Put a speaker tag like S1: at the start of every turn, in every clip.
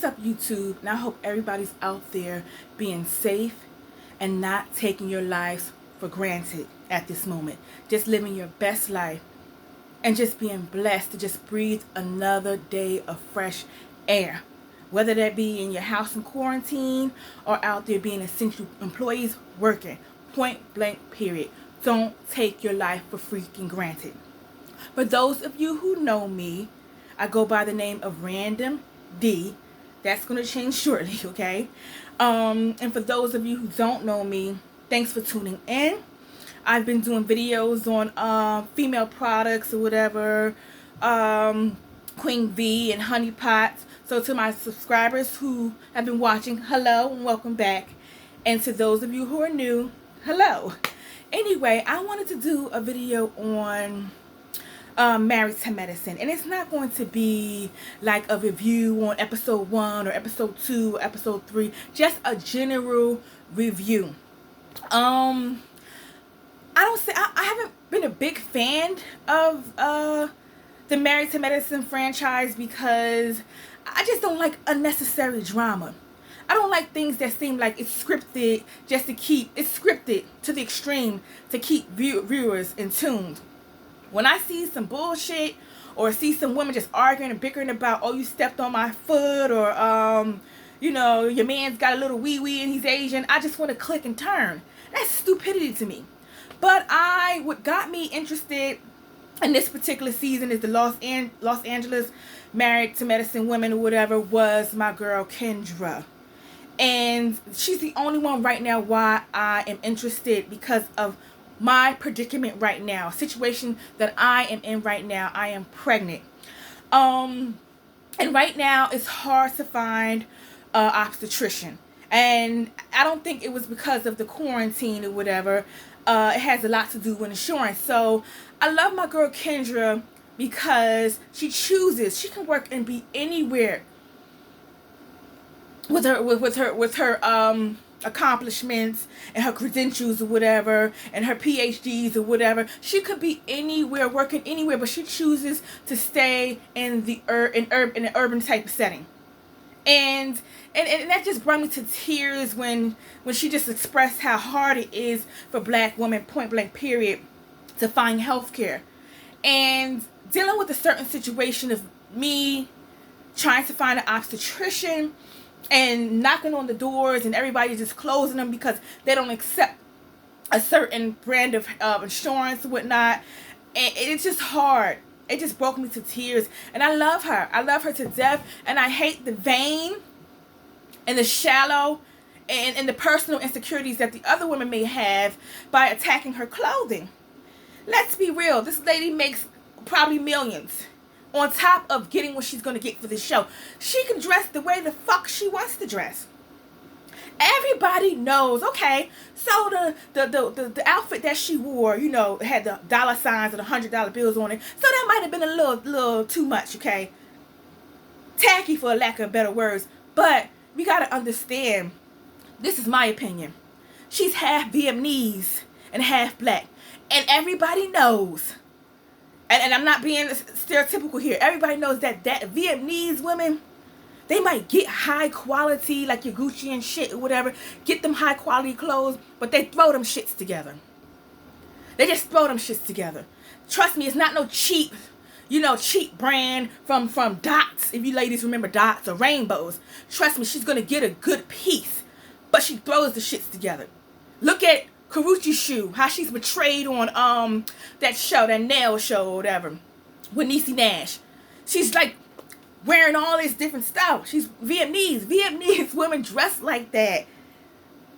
S1: What's up, YouTube? And I hope everybody's out there being safe and not taking your lives for granted at this moment. Just living your best life and just being blessed to just breathe another day of fresh air. Whether that be in your house in quarantine or out there being essential employees working. Point blank period. Don't take your life for freaking granted. For those of you who know me, I go by the name of Random D. That's going to change shortly, okay? And for those of you who don't know me, thanks for tuning in. I've been doing videos on female products or whatever, Queen V and Honey Pots. So to my subscribers who have been watching, hello and welcome back. And to those of you who are new, hello. Anyway, I wanted to do a video on Married to Medicine, and it's not going to be like a review on episode 1 or episode 2 or episode 3, just a general review. I haven't been a big fan of the Married to Medicine franchise because I just don't like unnecessary drama. I don't like things that seem like it's scripted just to keep, it's scripted to the extreme to keep viewers in tune. When I see some bullshit or see some women just arguing and bickering about, oh, you stepped on my foot, or, you know, your man's got a little wee-wee and he's Asian, I just want to click and turn. That's stupidity to me. But what got me interested in this particular season is the Los Angeles Married to Medicine women or whatever was my girl Kendra. And she's the only one right now why I am interested, because of my predicament right now, situation that I am in right now. I am pregnant. And right now it's hard to find an obstetrician. And I don't think it was because of the quarantine or whatever. It has a lot to do with insurance. So I love my girl Kendra because she chooses. She can work and be anywhere with her accomplishments and her credentials or whatever, and her PhDs or whatever. She could be anywhere, working anywhere, but she chooses to stay in an urban type of setting. And that just brought me to tears when she just expressed how hard it is for black women, point blank period, to find health care. And dealing with a certain situation of me trying to find an obstetrician and knocking on the doors and everybody just closing them because they don't accept a certain brand of insurance and whatnot. And it's just hard. It just broke me to tears. And I love her. I love her to death. And I hate the vain and the shallow and the personal insecurities that the other women may have by attacking her clothing. Let's be real. This lady makes probably millions. On top of getting what she's going to get for this show. She can dress the way the fuck she wants to dress. Everybody knows, okay, so the outfit that she wore, you know, had the dollar signs and the $100 bills on it. So that might have been a little too much, okay? Tacky, for lack of better words. But we got to understand, this is my opinion. She's half Vietnamese and half black. And everybody knows. And I'm not being stereotypical here. Everybody knows that Vietnamese women, they might get high quality, like your Gucci and shit or whatever, get them high quality clothes, but they throw them shits together. They just throw them shits together. Trust me, it's not no cheap, cheap brand from Dots, if you ladies remember Dots or Rainbows. Trust me, she's going to get a good piece, but she throws the shits together. Look at Karuchi Shoe, how she's portrayed on that show, that nail show or whatever, with Niecy Nash. She's like wearing all this different stuff. She's Vietnamese. Vietnamese women dress like that.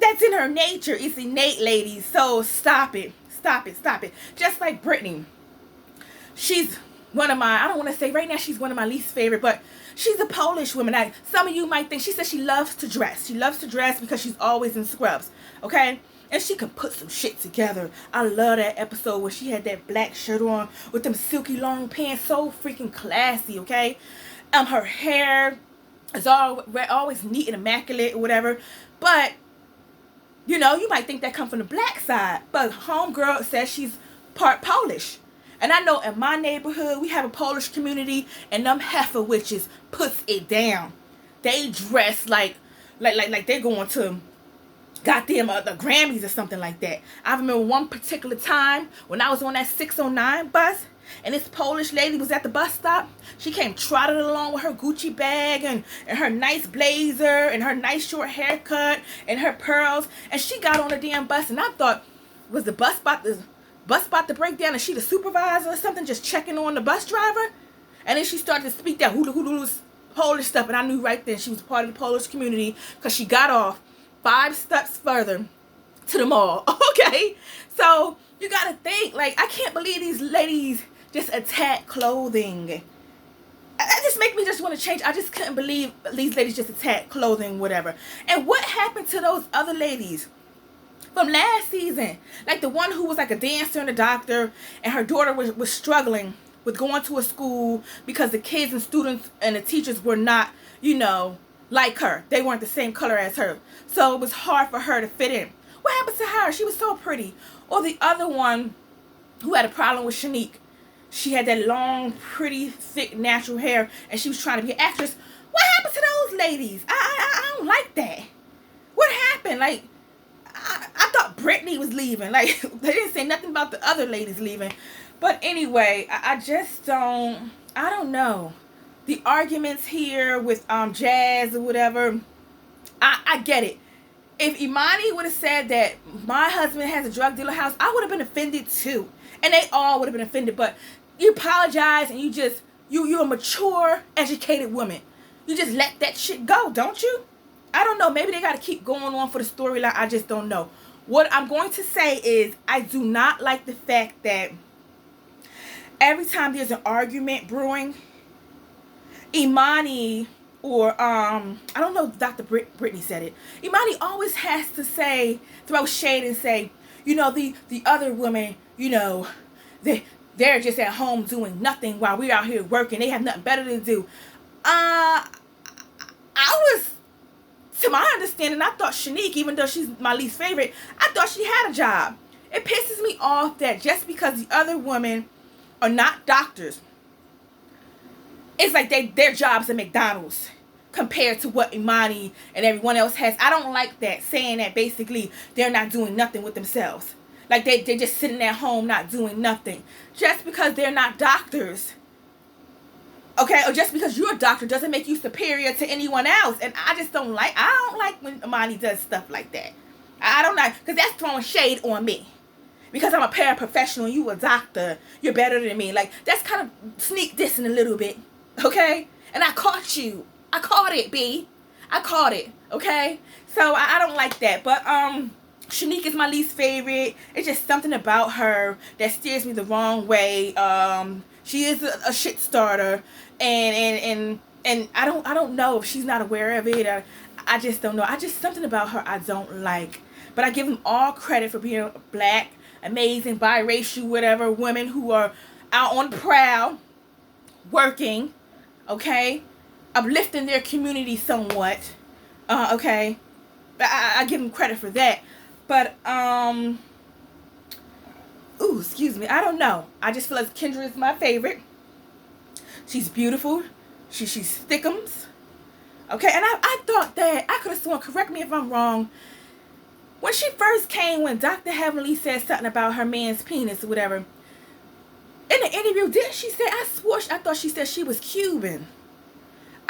S1: That's in her nature. It's innate, ladies. So stop it. Stop it. Stop it. Just like Britney. She's one of my, I don't want to say right now she's one of my least favorite, but she's a Polish woman. Some of you might think, she says she loves to dress. She loves to dress because she's always in scrubs. Okay? And she can put some shit together. I love that episode where she had that black shirt on with them silky long pants. So freaking classy, okay? Her hair is always neat and immaculate or whatever. But, you might think that comes from the black side. But homegirl says she's part Polish. And I know in my neighborhood, we have a Polish community. And them heifer witches puts it down. they dress like they're going to goddamn the Grammys or something like that. I remember one particular time when I was on that 609 bus, and this Polish lady was at the bus stop. She came trotting along with her Gucci bag and her nice blazer and her nice short haircut and her pearls. And she got on the damn bus, and I thought, was the bus about to break down? Is she the supervisor or something, just checking on the bus driver? And then she started to speak that hula Polish stuff, and I knew right then she was part of the Polish community, because she got off 5 steps further to the mall. Okay, so you gotta think, like, I can't believe these ladies just attack clothing. That just make me just want to change. I just couldn't believe these ladies just attack clothing, whatever. And what happened to those other ladies from last season? Like the one who was like a dancer and a doctor, and her daughter was struggling with going to a school because the kids and students and the teachers were not, like her. They weren't the same color as her. So it was hard for her to fit in. What happened to her? She was so pretty. Or the other one who had a problem with Shanique. She had that long, pretty, thick, natural hair, and she was trying to be an actress. What happened to those ladies? I don't like that. What happened? Like, I thought Britney was leaving. Like, they didn't say nothing about the other ladies leaving. But anyway, I just don't know. The arguments here with Jazz or whatever, I get it. If Imani would have said that my husband has a drug dealer house, I would have been offended too. And they all would have been offended. But you apologize, and you're a mature, educated woman. You just let that shit go, don't you? I don't know. Maybe they got to keep going on for the storyline. I just don't know. What I'm going to say is, I do not like the fact that every time there's an argument brewing, Imani, or I don't know if Dr. Brittany said it, Imani always has to say, throw shade and say, the other women, they're just at home doing nothing while we're out here working. They have nothing better to do. I was, to my understanding, I thought Shanique, even though she's my least favorite, I thought she had a job. It pisses me off that just because the other women are not doctors, it's like their jobs at McDonald's compared to what Imani and everyone else has. I don't like that, saying that basically they're not doing nothing with themselves. Like they're just sitting at home not doing nothing. Just because they're not doctors, okay, or just because you're a doctor doesn't make you superior to anyone else. And I don't like when Imani does stuff like that. I don't like, because that's throwing shade on me. Because I'm a paraprofessional, you a doctor, you're better than me. Like, that's kind of sneak dissing a little bit, okay? And I caught you. I caught it, B. I caught it, okay? So I don't like that. But Shanique is my least favorite. It's just something about her that steers me the wrong way. She is a shit starter, and I don't know if she's not aware of it. I just don't know. Something about her I don't like. But I give them all credit for being black, amazing, biracial, whatever, women who are out on the prowl, working, okay, uplifting their community somewhat, okay. I give them credit for that. But excuse me, I don't know. I just feel like Kendra is my favorite. She's beautiful. She's thickums. Okay, and I thought that, I could have sworn, correct me if I'm wrong, when she first came, when Dr. Heavenly said something about her man's penis or whatever, in the interview, didn't she say, I thought she said she was Cuban.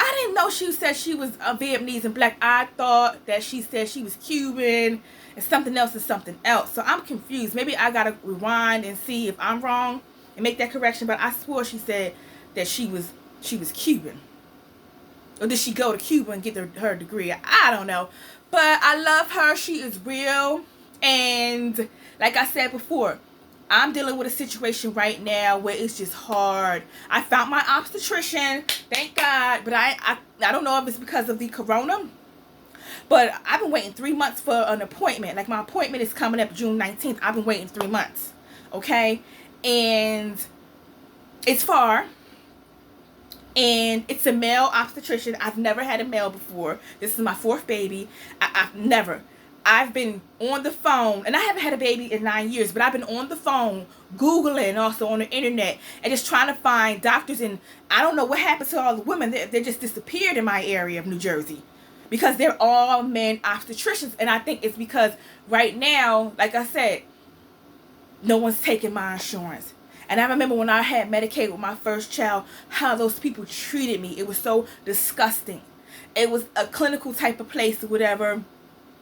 S1: I didn't know she said she was Vietnamese and black. I thought that she said she was Cuban and something else is something else. So I'm confused. Maybe I gotta rewind and see if I'm wrong and make that correction. But I swore she said that she was Cuban. Or did she go to Cuba and get her degree? I don't know. But I love her. She is real. And like I said before, I'm dealing with a situation right now where it's just hard. I found my obstetrician, thank God. But I don't know if it's because of the corona. But I've been waiting 3 months for an appointment. Like, my appointment is coming up June 19th. I've been waiting 3 months. Okay? And it's far. And it's a male obstetrician. I've never had a male before. This is my 4th baby. I've never. I've been on the phone, and I haven't had a baby in 9 years, but I've been on the phone, Googling, also on the internet, and just trying to find doctors. And I don't know what happened to all the women. They just disappeared in my area of New Jersey, because they're all men obstetricians. And I think it's because right now, like I said, no one's taking my insurance. And I remember when I had Medicaid with my first child, how those people treated me. It was so disgusting. It was a clinical type of place or whatever,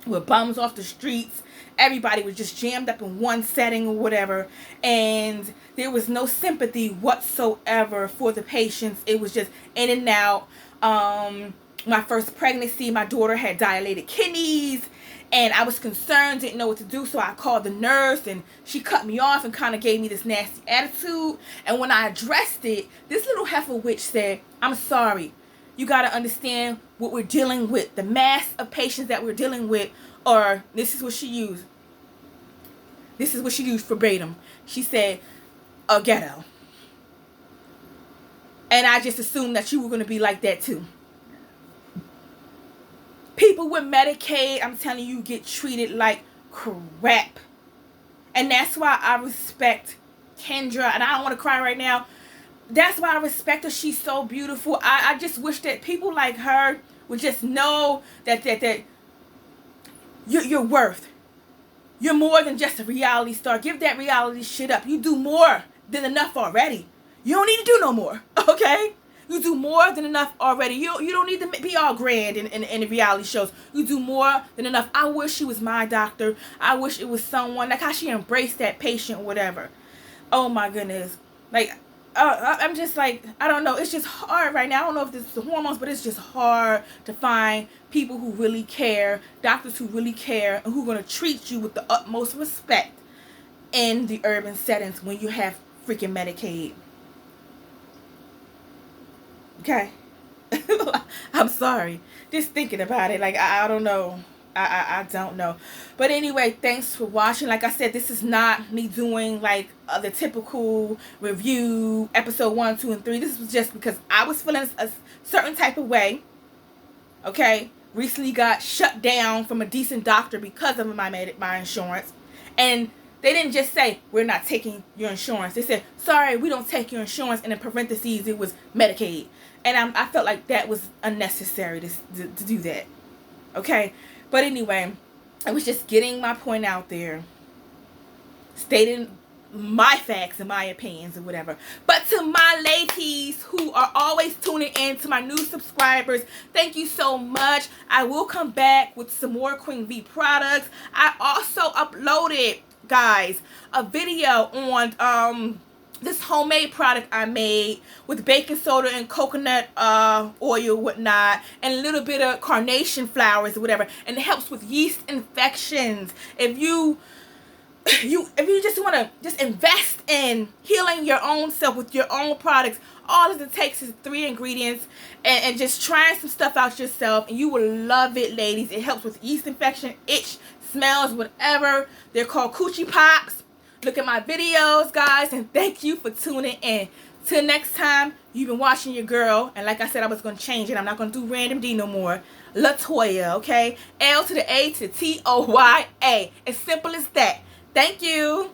S1: with bums off the streets. Everybody was just jammed up in one setting or whatever. And there was no sympathy whatsoever for the patients. It was just in and out. My first pregnancy, my daughter had dilated kidneys. And I was concerned, didn't know what to do, so I called the nurse, and she cut me off and kind of gave me this nasty attitude. And when I addressed it, this little heifer witch said, "I'm sorry. You got to understand what we're dealing with. The mass of patients that we're dealing with are," this is what she used. This is what she used verbatim. She said, "a ghetto." And I just assumed that you were going to be like that too. People with Medicaid, I'm telling you, get treated like crap. And that's why I respect Kendra. And I don't want to cry right now. That's why I respect her. She's so beautiful. I just wish that people like her would just know that you're worth. You're more than just a reality star. Give that reality shit up. You do more than enough already. You don't need to do no more. Okay? You do more than enough already. You don't need to be all grand in the reality shows. You do more than enough. I wish she was my doctor. I wish it was someone, like how she embraced that patient or whatever. Oh my goodness. Like, I'm just like, I don't know. It's just hard right now. I don't know if this is the hormones, but it's just hard to find people who really care, doctors who really care, and who are going to treat you with the utmost respect in the urban settings when you have freaking Medicaid. Okay? I'm sorry. Just thinking about it. Like, I don't know. I don't know. But anyway, thanks for watching. Like I said, this is not me doing like the typical review, episode 1, 2, and 3. This was just because I was feeling a certain type of way. Okay? Recently got shut down from a decent doctor because of my insurance. And they didn't just say, "We're not taking your insurance." They said, "Sorry, we don't take your insurance." And in parentheses, it was Medicaid. And I felt like that was unnecessary to do that. Okay? But anyway, I was just getting my point out there. Stating my facts and my opinions or whatever. But to my ladies who are always tuning in, to my new subscribers, thank you so much. I will come back with some more Queen V products. I also uploaded, guys, a video on this homemade product I made with baking soda and coconut oil, whatnot, and a little bit of carnation flowers or whatever, and it helps with yeast infections. If you just want to just invest in healing your own self with your own products, all it takes is 3 ingredients and just trying some stuff out yourself, and you will love it, ladies. It helps with yeast infection, itch, smells, whatever. They're called Coochie Pops. Look at my videos, guys, and thank you for tuning in. Till next time, you've been watching your girl, and like I said, I was going to change it. I'm not going to do Random D no more. Latoya, okay? L to the A to the T-O-Y-A. As simple as that. Thank you.